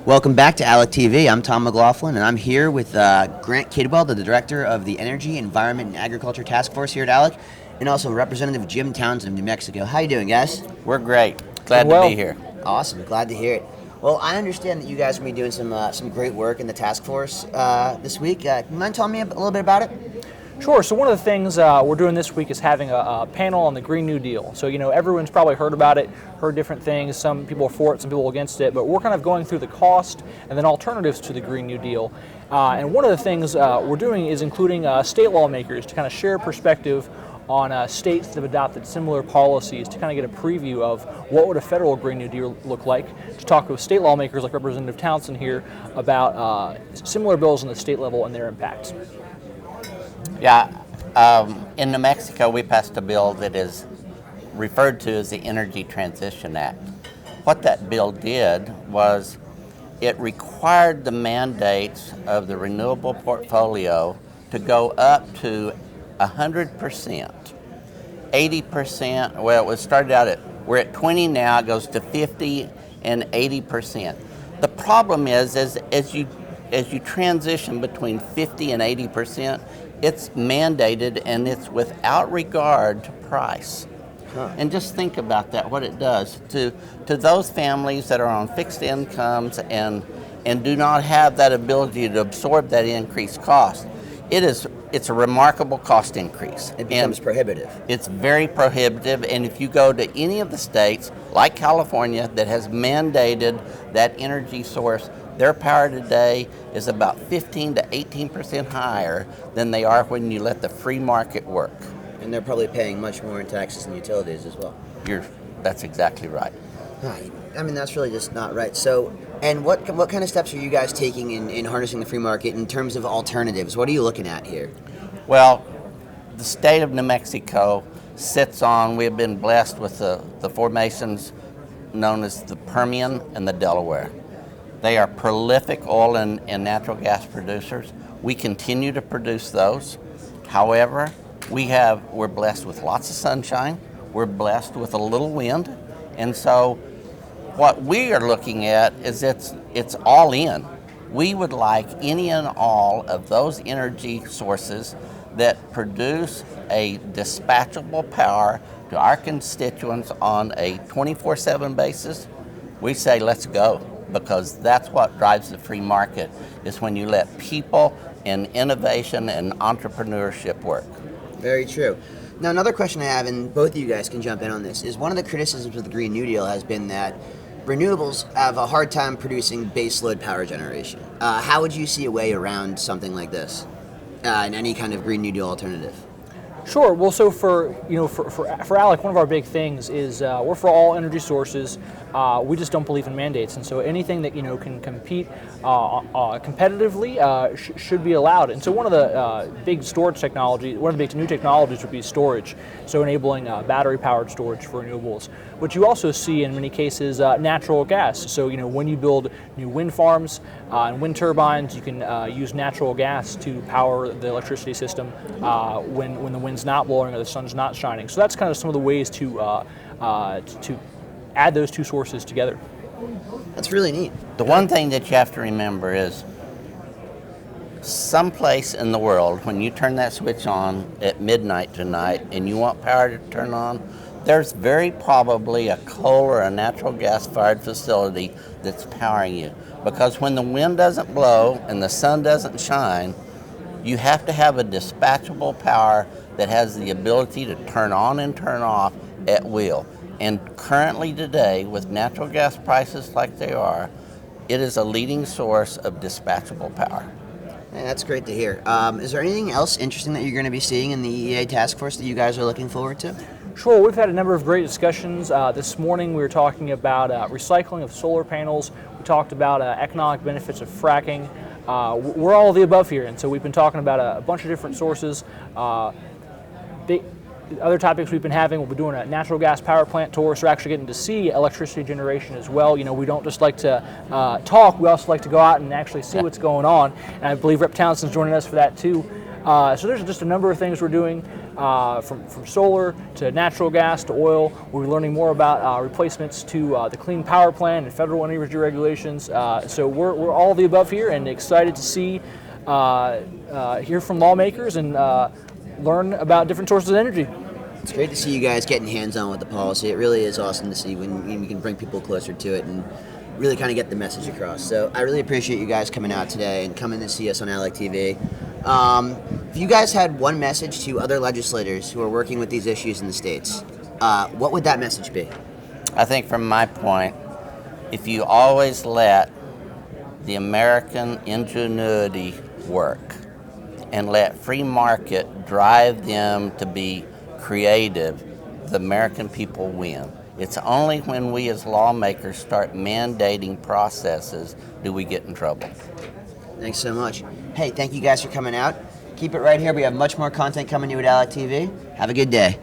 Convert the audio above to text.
Welcome back to ALEC TV. I'm Tom McLaughlin, and I'm here with Grant Kidwell, the Director of the Energy, Environment, and Agriculture Task Force here at ALEC, and also Representative Jim Townsend of New Mexico. How you doing, guys? We're great. Glad Well, to be here. Awesome. Glad to hear it. Well, I understand that you guys will be doing some great work in the task force this week. Can you mind telling me a little bit about it? Sure. So one of the things we're doing this week is having a panel on the Green New Deal. So, everyone's probably heard about it, heard different things. Some people are for it, some people are against it. But we're kind of going through the cost and then alternatives to the Green New Deal. And one of the things we're doing is including state lawmakers to kind of share perspective on states that have adopted similar policies to kind of get a preview of what would a federal Green New Deal look like, to talk with state lawmakers like Representative Townsend here about similar bills on the state level and their impacts. Yeah, in New Mexico, we passed a bill that is referred to as the Energy Transition Act. What that bill did was it required the mandates of the renewable portfolio to go up to 100%. 80%, well, it was started out we're at 20 now, it goes to 50 and 80%. The problem is as you transition between 50 and 80%, it's mandated and it's without regard to price. And just think about that, what it does to those families that are on fixed incomes and do not have that ability to absorb that increased cost. It's a remarkable cost increase. It becomes prohibitive. It's very prohibitive, and if you go to any of the states, like California, that has mandated that energy source, their power today is about 15 to 18% higher than they are when you let the free market work. And they're probably paying much more in taxes and utilities as well. That's exactly right. I mean, that's really just not right. So, and what kind of steps are you guys taking in harnessing the free market in terms of alternatives? What are you looking at here? Well, the state of New Mexico we have been blessed with the formations known as the Permian and the Delaware. They are prolific oil and natural gas producers. We continue to produce those. However, we're blessed with lots of sunshine. We're blessed with a little wind. And so what we are looking at is it's all in. We would like any and all of those energy sources that produce a dispatchable power to our constituents on a 24/7 basis. We say let's go, because that's what drives the free market, is when you let people and innovation and entrepreneurship work. Very true. Now, another question I have, and both of you guys can jump in on this, is one of the criticisms of the Green New Deal has been that renewables have a hard time producing baseload power generation. How would you see a way around something like this in any kind of Green New Deal alternative? Sure. Well, so for ALEC, one of our big things is we're for all energy sources. We just don't believe in mandates, and so anything that can compete competitively should be allowed. And so one of the big storage technology, one of the big new technologies would be storage. So enabling battery-powered storage for renewables. But you also see in many cases natural gas. So when you build new wind farms and wind turbines, you can use natural gas to power the electricity system when the wind's not blowing or the sun's not shining. So that's kind of some of the ways to add those two sources together. That's really neat. The one thing that you have to remember is someplace in the world, when you turn that switch on at midnight tonight and you want power to turn on, there's very probably a coal or a natural gas-fired facility that's powering you. Because when the wind doesn't blow and the sun doesn't shine, you have to have a dispatchable power that has the ability to turn on and turn off at will. And currently today, with natural gas prices like they are, it is a leading source of dispatchable power. Hey, that's great to hear. Is there anything else interesting that you're going to be seeing in the EEA task force that you guys are looking forward to? Sure, we've had a number of great discussions. This morning we were talking about recycling of solar panels. We talked about economic benefits of fracking. We're all of the above here, and so we've been talking about a bunch of different sources. Other topics we've been having, we'll be doing a natural gas power plant tour, so we're actually getting to see electricity generation as well. We don't just like to talk, we also like to go out and actually see what's going on. And I believe Rep. Townsend's joining us for that too. So there's just a number of things we're doing. from solar to natural gas to oil. We're learning more about replacements to the Clean Power Plan and federal energy regulations. So we're all of the above here and excited to see, hear from lawmakers and learn about different sources of energy. It's great to see you guys getting hands-on with the policy. It really is awesome to see when you can bring people closer to it and really kind of get the message across. So I really appreciate you guys coming out today and coming to see us on Alec TV. If you guys had one message to other legislators who are working with these issues in the states, what would that message be? I think from my point, if you always let the American ingenuity work and let free market drive them to be creative, the American people win. It's only when we as lawmakers start mandating processes do we get in trouble. Thanks so much. Hey, thank you guys for coming out. Keep it right here. We have much more content coming to you at Alec TV. Have a good day.